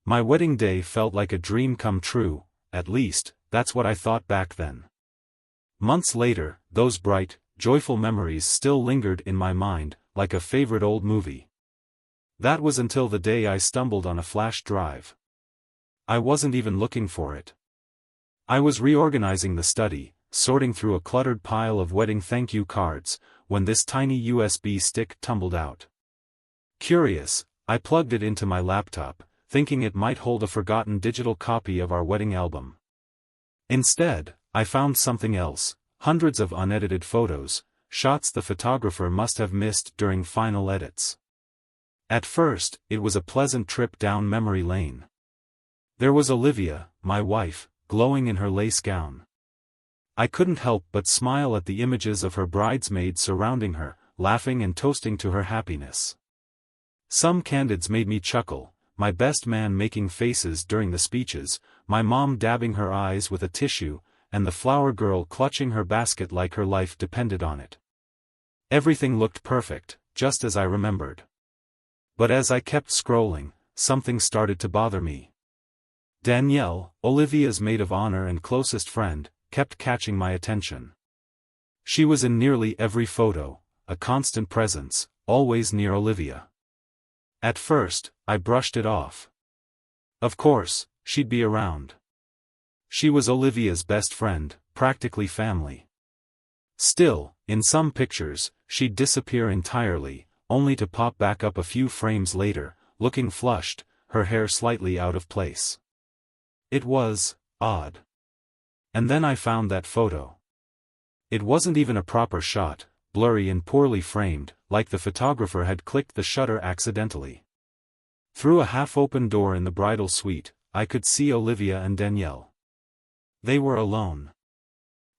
My wedding day felt like a dream come true, at least, that's what I thought back then. Months later, those bright, joyful memories still lingered in my mind, like a favorite old movie. That was until the day I stumbled on a flash drive. I wasn't even looking for it. I was reorganizing the study, sorting through a cluttered pile of wedding thank you cards, when this tiny USB stick tumbled out. Curious, I plugged it into my laptop, thinking it might hold a forgotten digital copy of our wedding album. Instead, I found something else, hundreds of unedited photos, shots the photographer must have missed during final edits. At first, it was a pleasant trip down memory lane. There was Olivia, my wife, glowing in her lace gown. I couldn't help but smile at the images of her bridesmaids surrounding her, laughing and toasting to her happiness. Some candids made me chuckle, my best man making faces during the speeches, my mom dabbing her eyes with a tissue, and the flower girl clutching her basket like her life depended on it. Everything looked perfect, just as I remembered. But as I kept scrolling, something started to bother me. Danielle, Olivia's maid of honor and closest friend, kept catching my attention. She was in nearly every photo, a constant presence, always near Olivia. At first, I brushed it off. Of course, she'd be around. She was Olivia's best friend, practically family. Still, in some pictures, she'd disappear entirely, only to pop back up a few frames later, looking flushed, her hair slightly out of place. It was odd. And then I found that photo. It wasn't even a proper shot, blurry and poorly framed, like the photographer had clicked the shutter accidentally. Through a half-open door in the bridal suite, I could see Olivia and Danielle. They were alone.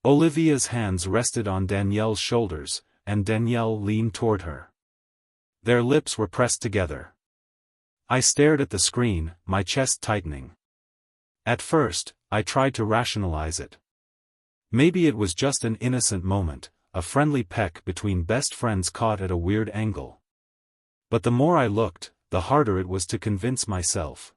Olivia's hands rested on Danielle's shoulders, and Danielle leaned toward her. Their lips were pressed together. I stared at the screen, my chest tightening. At first, I tried to rationalize it. Maybe it was just an innocent moment, a friendly peck between best friends caught at a weird angle. But the more I looked, the harder it was to convince myself.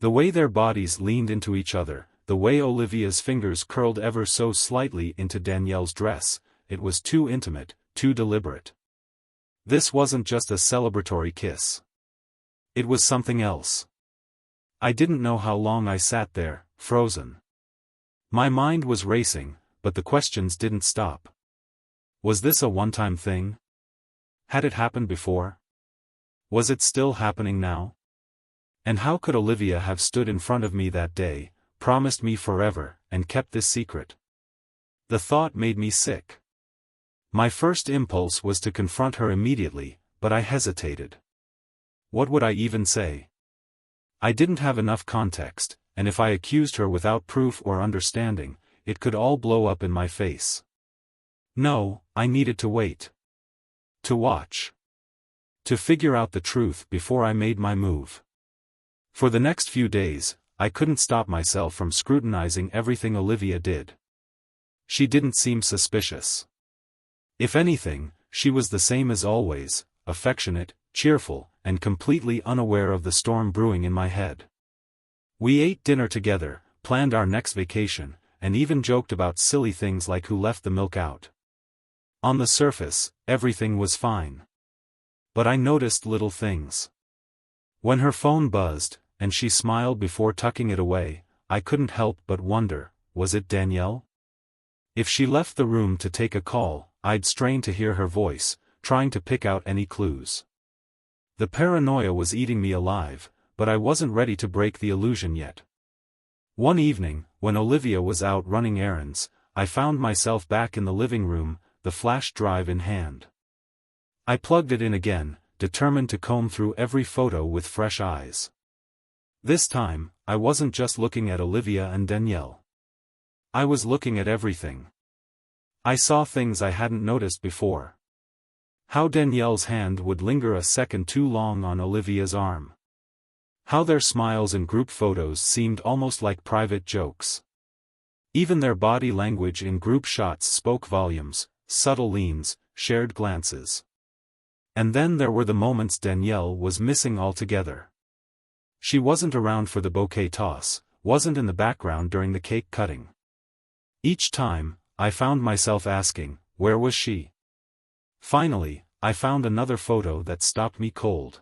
The way their bodies leaned into each other, the way Olivia's fingers curled ever so slightly into Danielle's dress, it was too intimate, too deliberate. This wasn't just a celebratory kiss. It was something else. I didn't know how long I sat there, frozen. My mind was racing, but the questions didn't stop. Was this a one-time thing? Had it happened before? Was it still happening now? And how could Olivia have stood in front of me that day, promised me forever, and kept this secret? The thought made me sick. My first impulse was to confront her immediately, but I hesitated. What would I even say? I didn't have enough context, and if I accused her without proof or understanding, it could all blow up in my face. No, I needed to wait. To watch. To figure out the truth before I made my move. For the next few days, I couldn't stop myself from scrutinizing everything Olivia did. She didn't seem suspicious. If anything, she was the same as always, affectionate, cheerful, and completely unaware of the storm brewing in my head. We ate dinner together, planned our next vacation, and even joked about silly things like who left the milk out. On the surface, everything was fine. But I noticed little things. When her phone buzzed, and she smiled before tucking it away, I couldn't help but wonder, was it Danielle? If she left the room to take a call, I'd strain to hear her voice, trying to pick out any clues. The paranoia was eating me alive, but I wasn't ready to break the illusion yet. One evening, when Olivia was out running errands, I found myself back in the living room, the flash drive in hand. I plugged it in again, determined to comb through every photo with fresh eyes. This time, I wasn't just looking at Olivia and Danielle. I was looking at everything. I saw things I hadn't noticed before. How Danielle's hand would linger a second too long on Olivia's arm. How their smiles in group photos seemed almost like private jokes. Even their body language in group shots spoke volumes, subtle leans, shared glances. And then there were the moments Danielle was missing altogether. She wasn't around for the bouquet toss, wasn't in the background during the cake cutting. Each time, I found myself asking, where was she? Finally, I found another photo that stopped me cold.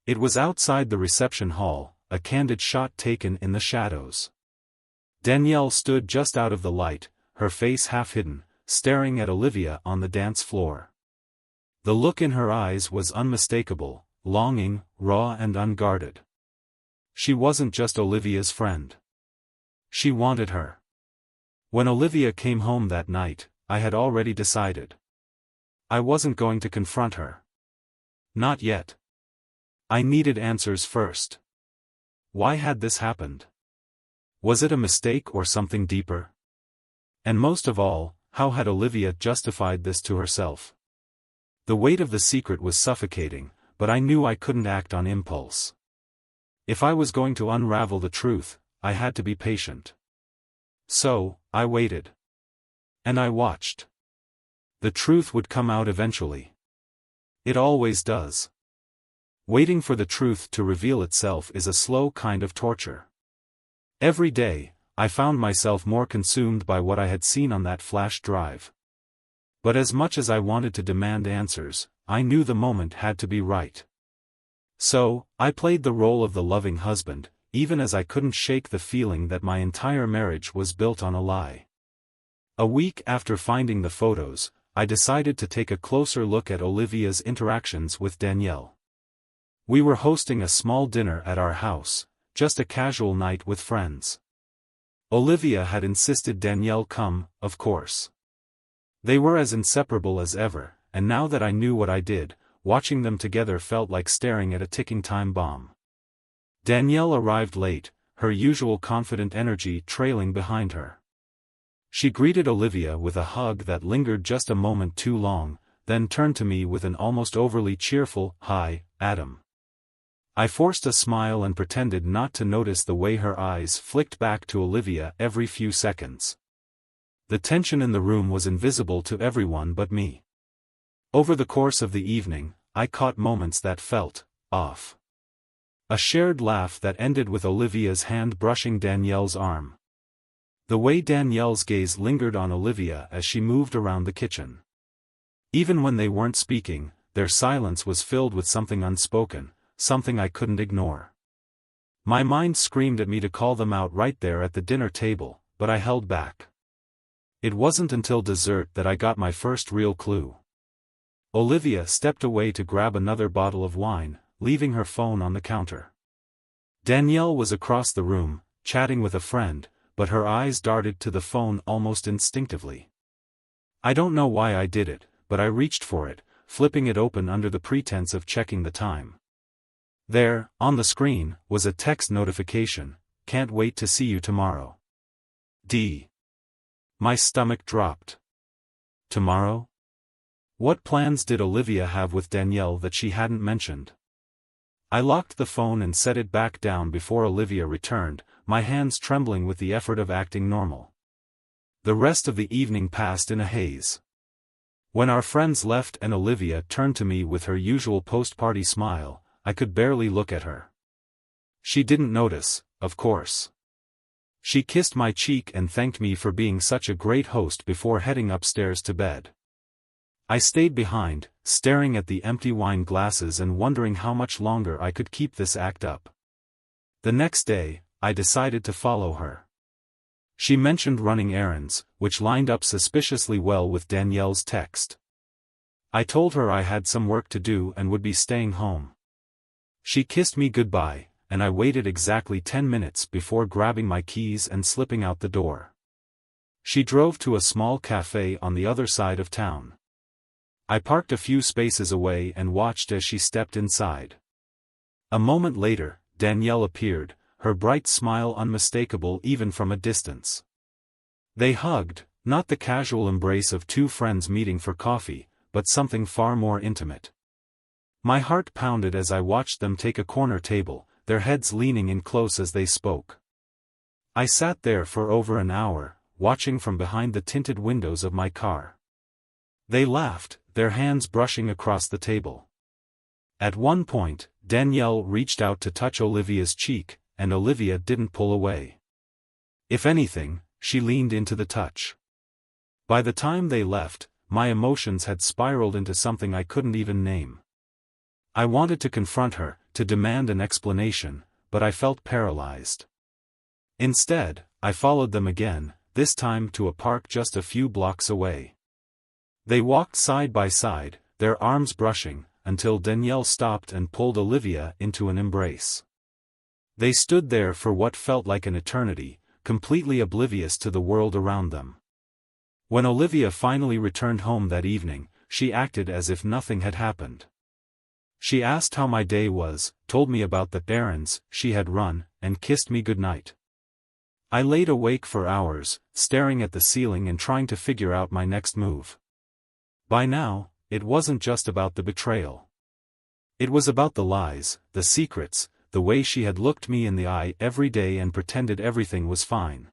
It was outside the reception hall, a candid shot taken in the shadows. Danielle stood just out of the light, her face half hidden, staring at Olivia on the dance floor. The look in her eyes was unmistakable, longing, raw and unguarded. She wasn't just Olivia's friend. She wanted her. When Olivia came home that night, I had already decided. I wasn't going to confront her. Not yet. I needed answers first. Why had this happened? Was it a mistake or something deeper? And most of all, how had Olivia justified this to herself? The weight of the secret was suffocating, but I knew I couldn't act on impulse. If I was going to unravel the truth, I had to be patient. So, I waited. And I watched. The truth would come out eventually. It always does. Waiting for the truth to reveal itself is a slow kind of torture. Every day, I found myself more consumed by what I had seen on that flash drive. But as much as I wanted to demand answers, I knew the moment had to be right. So, I played the role of the loving husband, even as I couldn't shake the feeling that my entire marriage was built on a lie. A week after finding the photos, I decided to take a closer look at Olivia's interactions with Danielle. We were hosting a small dinner at our house, just a casual night with friends. Olivia had insisted Danielle come, of course. They were as inseparable as ever, and now that I knew what I did, watching them together felt like staring at a ticking time bomb. Danielle arrived late, her usual confident energy trailing behind her. She greeted Olivia with a hug that lingered just a moment too long, then turned to me with an almost overly cheerful, "Hi, Adam." I forced a smile and pretended not to notice the way her eyes flicked back to Olivia every few seconds. The tension in the room was invisible to everyone but me. Over the course of the evening, I caught moments that felt off. A shared laugh that ended with Olivia's hand brushing Danielle's arm. The way Danielle's gaze lingered on Olivia as she moved around the kitchen. Even when they weren't speaking, their silence was filled with something unspoken, something I couldn't ignore. My mind screamed at me to call them out right there at the dinner table, but I held back. It wasn't until dessert that I got my first real clue. Olivia stepped away to grab another bottle of wine, leaving her phone on the counter. Danielle was across the room, chatting with a friend, but her eyes darted to the phone almost instinctively. I don't know why I did it, but I reached for it, flipping it open under the pretense of checking the time. There, on the screen, was a text notification: "Can't wait to see you tomorrow." D. My stomach dropped. Tomorrow? What plans did Olivia have with Danielle that she hadn't mentioned? I locked the phone and set it back down before Olivia returned, my hands trembling with the effort of acting normal. The rest of the evening passed in a haze. When our friends left and Olivia turned to me with her usual post-party smile, I could barely look at her. She didn't notice, of course. She kissed my cheek and thanked me for being such a great host before heading upstairs to bed. I stayed behind, staring at the empty wine glasses and wondering how much longer I could keep this act up. The next day, I decided to follow her. She mentioned running errands, which lined up suspiciously well with Danielle's text. I told her I had some work to do and would be staying home. She kissed me goodbye, and I waited exactly 10 minutes before grabbing my keys and slipping out the door. She drove to a small cafe on the other side of town. I parked a few spaces away and watched as she stepped inside. A moment later, Danielle appeared, her bright smile unmistakable even from a distance. They hugged, not the casual embrace of two friends meeting for coffee, but something far more intimate. My heart pounded as I watched them take a corner table, their heads leaning in close as they spoke. I sat there for over an hour, watching from behind the tinted windows of my car. They laughed, their hands brushing across the table. At one point, Danielle reached out to touch Olivia's cheek, and Olivia didn't pull away. If anything, she leaned into the touch. By the time they left, my emotions had spiraled into something I couldn't even name. I wanted to confront her, to demand an explanation, but I felt paralyzed. Instead, I followed them again, this time to a park just a few blocks away. They walked side by side, their arms brushing, until Danielle stopped and pulled Olivia into an embrace. They stood there for what felt like an eternity, completely oblivious to the world around them. When Olivia finally returned home that evening, she acted as if nothing had happened. She asked how my day was, told me about the errands she had run, and kissed me goodnight. I laid awake for hours, staring at the ceiling and trying to figure out my next move. By now, it wasn't just about the betrayal. It was about the lies, the secrets, the way she had looked me in the eye every day and pretended everything was fine.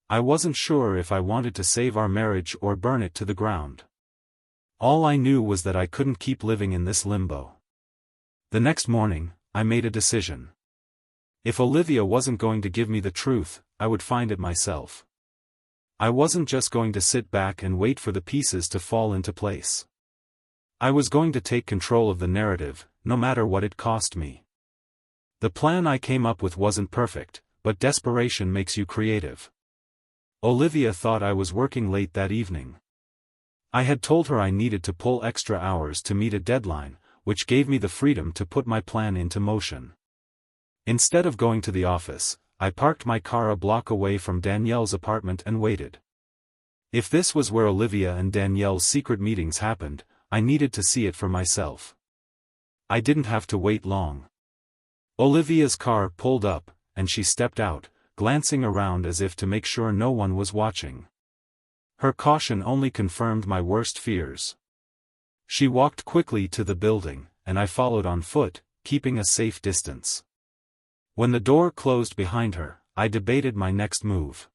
I wasn't sure if I wanted to save our marriage or burn it to the ground. All I knew was that I couldn't keep living in this limbo. The next morning, I made a decision. If Olivia wasn't going to give me the truth, I would find it myself. I wasn't just going to sit back and wait for the pieces to fall into place. I was going to take control of the narrative, no matter what it cost me. The plan I came up with wasn't perfect, but desperation makes you creative. Olivia thought I was working late that evening. I had told her I needed to pull extra hours to meet a deadline, which gave me the freedom to put my plan into motion. Instead of going to the office, I parked my car a block away from Danielle's apartment and waited. If this was where Olivia and Danielle's secret meetings happened, I needed to see it for myself. I didn't have to wait long. Olivia's car pulled up, and she stepped out, glancing around as if to make sure no one was watching. Her caution only confirmed my worst fears. She walked quickly to the building, and I followed on foot, keeping a safe distance. When the door closed behind her, I debated my next move.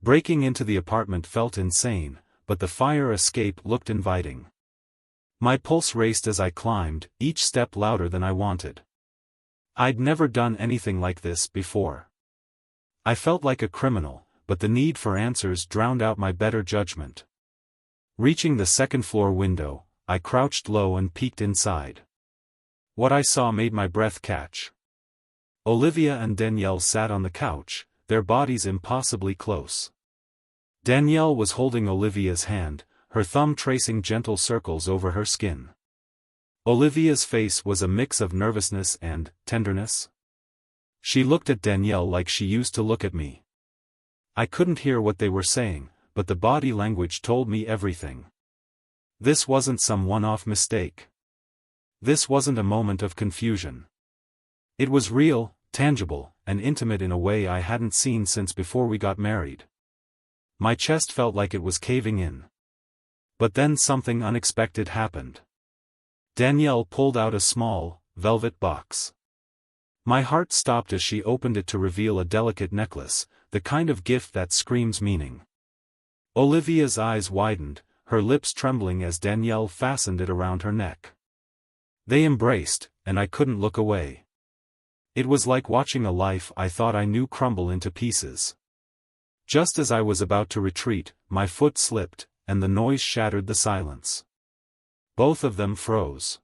Breaking into the apartment felt insane, but the fire escape looked inviting. My pulse raced as I climbed, each step louder than I wanted. I'd never done anything like this before. I felt like a criminal, but the need for answers drowned out my better judgment. Reaching the second-floor window, I crouched low and peeked inside. What I saw made my breath catch. Olivia and Danielle sat on the couch, their bodies impossibly close. Danielle was holding Olivia's hand, her thumb tracing gentle circles over her skin. Olivia's face was a mix of nervousness and tenderness. She looked at Danielle like she used to look at me. I couldn't hear what they were saying, but the body language told me everything. This wasn't some one-off mistake. This wasn't a moment of confusion. It was real, tangible, and intimate in a way I hadn't seen since before we got married. My chest felt like it was caving in. But then something unexpected happened. Danielle pulled out a small, velvet box. My heart stopped as she opened it to reveal a delicate necklace, the kind of gift that screams meaning. Olivia's eyes widened, her lips trembling as Danielle fastened it around her neck. They embraced, and I couldn't look away. It was like watching a life I thought I knew crumble into pieces. Just as I was about to retreat, my foot slipped, and the noise shattered the silence. Both of them froze.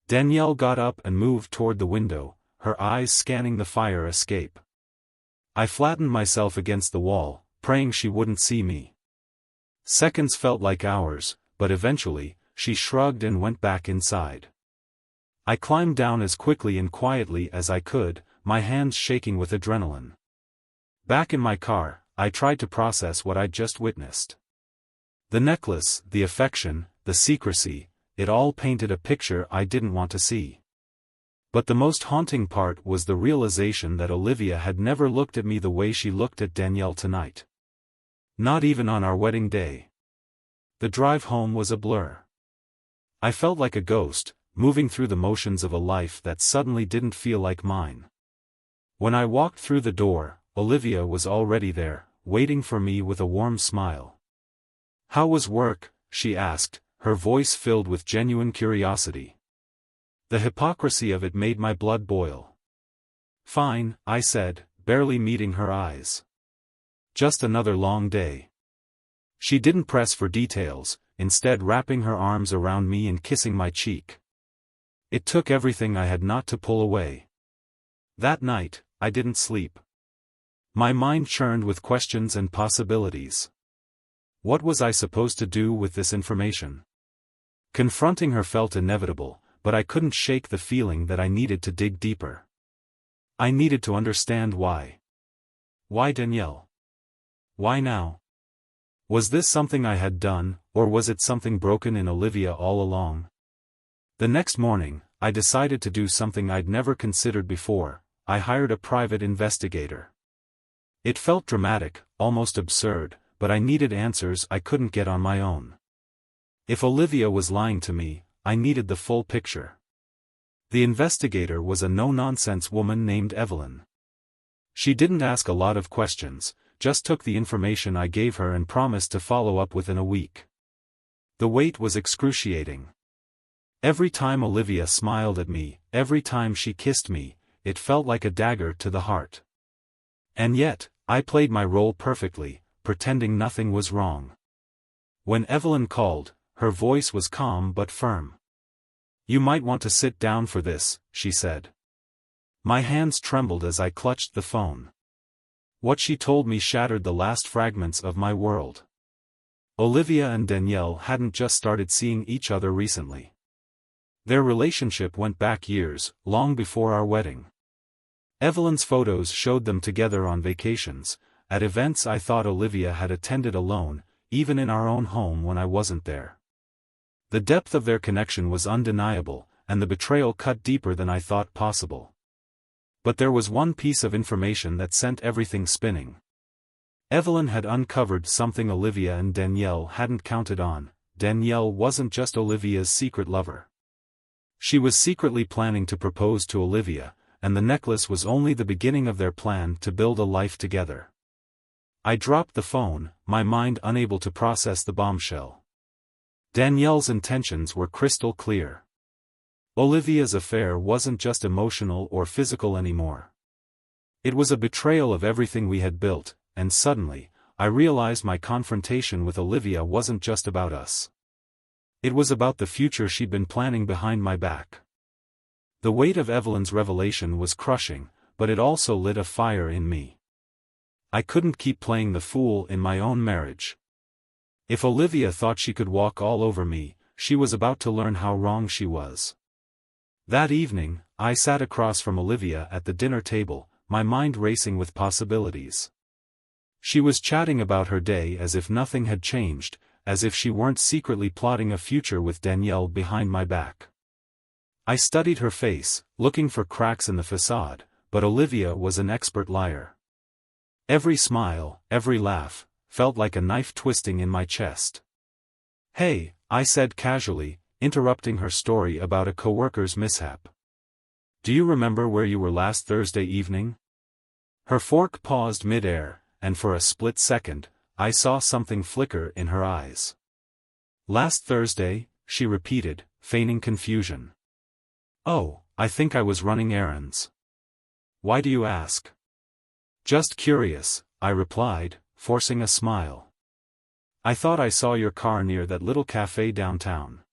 Danielle got up and moved toward the window, her eyes scanning the fire escape. I flattened myself against the wall, praying she wouldn't see me. Seconds felt like hours, but eventually, she shrugged and went back inside. I climbed down as quickly and quietly as I could, my hands shaking with adrenaline. Back in my car, I tried to process what I'd just witnessed. The necklace, the affection, the secrecy, it all painted a picture I didn't want to see. But the most haunting part was the realization that Olivia had never looked at me the way she looked at Danielle tonight. Not even on our wedding day. The drive home was a blur. I felt like a ghost, moving through the motions of a life that suddenly didn't feel like mine. When I walked through the door, Olivia was already there, waiting for me with a warm smile. "How was work?" she asked, her voice filled with genuine curiosity. The hypocrisy of it made my blood boil. "Fine," I said, barely meeting her eyes. "Just another long day." She didn't press for details, instead wrapping her arms around me and kissing my cheek. It took everything I had not to pull away. That night, I didn't sleep. My mind churned with questions and possibilities. What was I supposed to do with this information? Confronting her felt inevitable, but I couldn't shake the feeling that I needed to dig deeper. I needed to understand why. Why Danielle? Why now? Was this something I had done, or was it something broken in Olivia all along? The next morning, I decided to do something I'd never considered before. I hired a private investigator. It felt dramatic, almost absurd, but I needed answers I couldn't get on my own. If Olivia was lying to me, I needed the full picture. The investigator was a no-nonsense woman named Evelyn. She didn't ask a lot of questions, just took the information I gave her and promised to follow up within a week. The wait was excruciating. Every time Olivia smiled at me, every time she kissed me, it felt like a dagger to the heart. And yet, I played my role perfectly, pretending nothing was wrong. When Evelyn called, her voice was calm but firm. "You might want to sit down for this," she said. My hands trembled as I clutched the phone. What she told me shattered the last fragments of my world. Olivia and Danielle hadn't just started seeing each other recently. Their relationship went back years, long before our wedding. Evelyn's photos showed them together on vacations, at events I thought Olivia had attended alone, even in our own home when I wasn't there. The depth of their connection was undeniable, and the betrayal cut deeper than I thought possible. But there was one piece of information that sent everything spinning. Evelyn had uncovered something Olivia and Danielle hadn't counted on. Danielle wasn't just Olivia's secret lover. She was secretly planning to propose to Olivia, and the necklace was only the beginning of their plan to build a life together. I dropped the phone, my mind unable to process the bombshell. Danielle's intentions were crystal clear. Olivia's affair wasn't just emotional or physical anymore. It was a betrayal of everything we had built, and suddenly, I realized my confrontation with Olivia wasn't just about us. It was about the future she'd been planning behind my back. The weight of Evelyn's revelation was crushing, but it also lit a fire in me. I couldn't keep playing the fool in my own marriage. If Olivia thought she could walk all over me, she was about to learn how wrong she was. That evening, I sat across from Olivia at the dinner table, my mind racing with possibilities. She was chatting about her day as if nothing had changed, as if she weren't secretly plotting a future with Danielle behind my back. I studied her face, looking for cracks in the facade, but Olivia was an expert liar. Every smile, every laugh, felt like a knife twisting in my chest. "Hey," I said casually, interrupting her story about a coworker's mishap. "Do you remember where you were last Thursday evening?" Her fork paused mid-air, and for a split second, I saw something flicker in her eyes. "Last Thursday," she repeated, feigning confusion. "Oh, I think I was running errands." "Why do you ask?" "Just curious," I replied, forcing a smile. "I thought I saw your car near that little cafe downtown.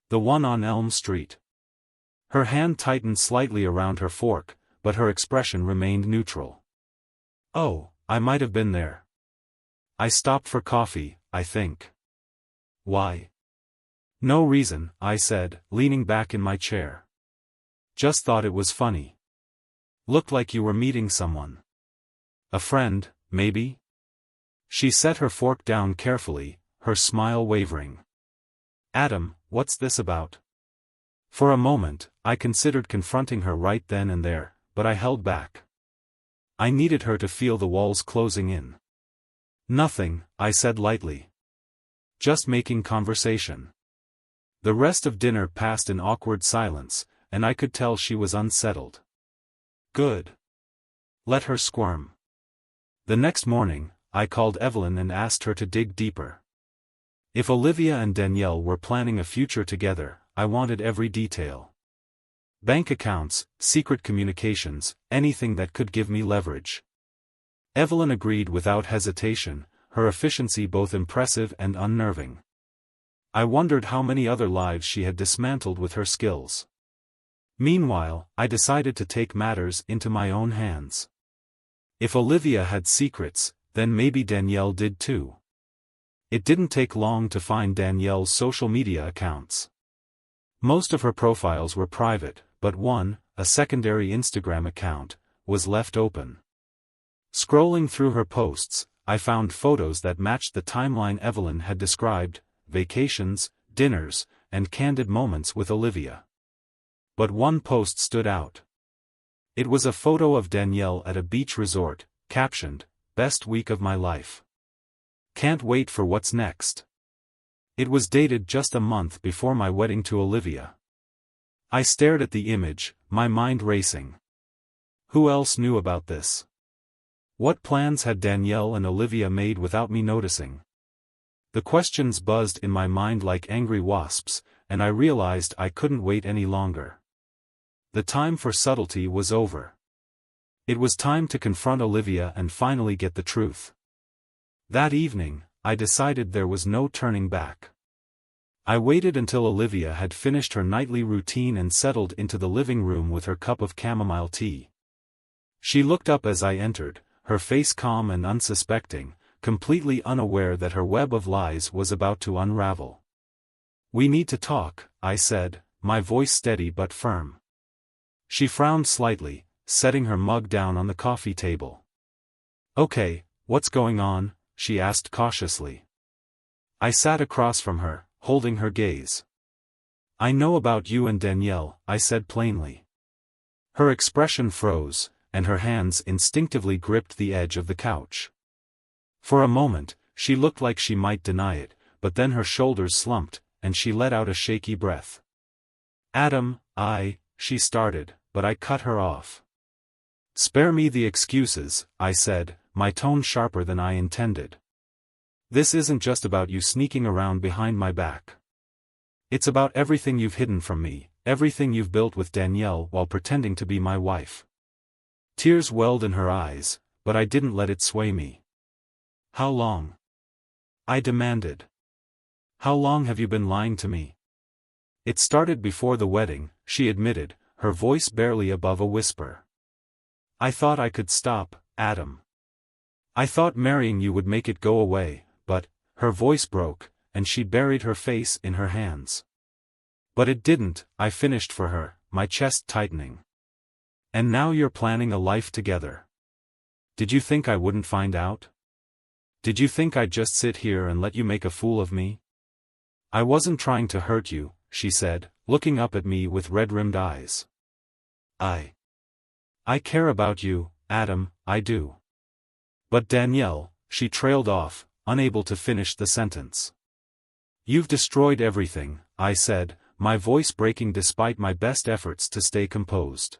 The one on Elm Street." Her hand tightened slightly around her fork, but her expression remained neutral. "Oh, I might have been there. I stopped for coffee, I think." "Why?" "No reason," I said, leaning back in my chair. "Just thought it was funny. Looked like you were meeting someone. A friend, maybe?" She set her fork down carefully, her smile wavering. "Adam, what's this about?" For a moment, I considered confronting her right then and there, but I held back. I needed her to feel the walls closing in. "Nothing," I said lightly. "Just making conversation." The rest of dinner passed in awkward silence, and I could tell she was unsettled. Good. Let her squirm. The next morning, I called Evelyn and asked her to dig deeper. If Olivia and Danielle were planning a future together, I wanted every detail. Bank accounts, secret communications, anything that could give me leverage. Evelyn agreed without hesitation, her efficiency both impressive and unnerving. I wondered how many other lives she had dismantled with her skills. Meanwhile, I decided to take matters into my own hands. If Olivia had secrets, then maybe Danielle did too. It didn't take long to find Danielle's social media accounts. Most of her profiles were private, but one, a secondary Instagram account, was left open. Scrolling through her posts, I found photos that matched the timeline Evelyn had described: vacations, dinners, and candid moments with Olivia. But one post stood out. It was a photo of Danielle at a beach resort, captioned, "Best week of my life. Can't wait for what's next." It was dated just a month before my wedding to Olivia. I stared at the image, my mind racing. Who else knew about this? What plans had Danielle and Olivia made without me noticing? The questions buzzed in my mind like angry wasps, and I realized I couldn't wait any longer. The time for subtlety was over. It was time to confront Olivia and finally get the truth. That evening, I decided there was no turning back. I waited until Olivia had finished her nightly routine and settled into the living room with her cup of chamomile tea. She looked up as I entered, her face calm and unsuspecting, completely unaware that her web of lies was about to unravel. "We need to talk," I said, my voice steady but firm. She frowned slightly, setting her mug down on the coffee table. "Okay, what's going on?" she asked cautiously. I sat across from her, holding her gaze. "I know about you and Danielle," I said plainly. Her expression froze, and her hands instinctively gripped the edge of the couch. For a moment, she looked like she might deny it, but then her shoulders slumped, and she let out a shaky breath. "Adam, she started, but I cut her off. "Spare me the excuses," I said, my tone sharper than I intended. "This isn't just about you sneaking around behind my back. It's about everything you've hidden from me, everything you've built with Danielle while pretending to be my wife." Tears welled in her eyes, but I didn't let it sway me. "How long?" I demanded. "How long have you been lying to me?" "It started before the wedding," she admitted, her voice barely above a whisper. "I thought I could stop, Adam. I thought marrying you would make it go away, but," her voice broke, and she buried her face in her hands. "But it didn't," I finished for her, my chest tightening. "And now you're planning a life together. Did you think I wouldn't find out? Did you think I'd just sit here and let you make a fool of me?" "I wasn't trying to hurt you," she said, looking up at me with red-rimmed eyes. I care about you, Adam, I do." "But Danielle," she trailed off, unable to finish the sentence. "You've destroyed everything," I said, my voice breaking despite my best efforts to stay composed.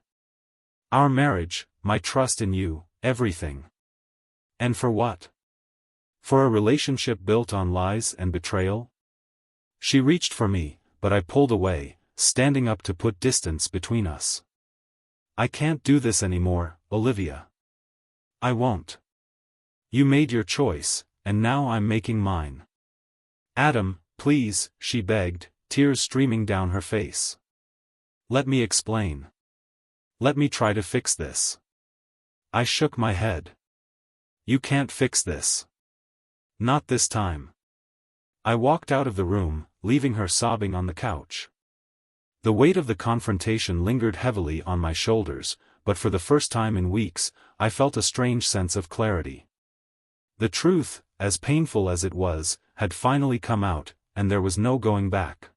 "Our marriage, my trust in you, everything. And for what? For a relationship built on lies and betrayal?" She reached for me, but I pulled away, standing up to put distance between us. "I can't do this anymore, Olivia. I won't. You made your choice, and now I'm making mine." "Adam, please," she begged, tears streaming down her face. "Let me explain. Let me try to fix this." I shook my head. "You can't fix this. Not this time." I walked out of the room, leaving her sobbing on the couch. The weight of the confrontation lingered heavily on my shoulders, but for the first time in weeks, I felt a strange sense of clarity. The truth, as painful as it was, had finally come out, and there was no going back.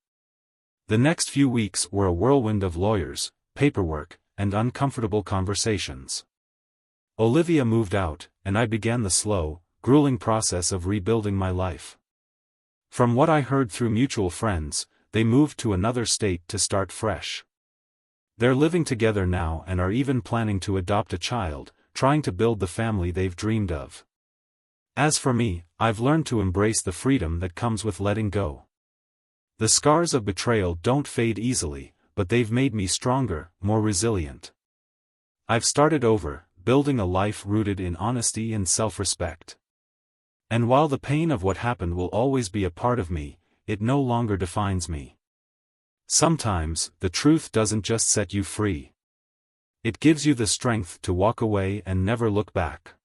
The next few weeks were a whirlwind of lawyers, paperwork, and uncomfortable conversations. Olivia moved out, and I began the slow, grueling process of rebuilding my life. From what I heard through mutual friends, they moved to another state to start fresh. They're living together now and are even planning to adopt a child, trying to build the family they've dreamed of. As for me, I've learned to embrace the freedom that comes with letting go. The scars of betrayal don't fade easily, but they've made me stronger, more resilient. I've started over, building a life rooted in honesty and self-respect. And while the pain of what happened will always be a part of me, it no longer defines me. Sometimes, the truth doesn't just set you free. It gives you the strength to walk away and never look back.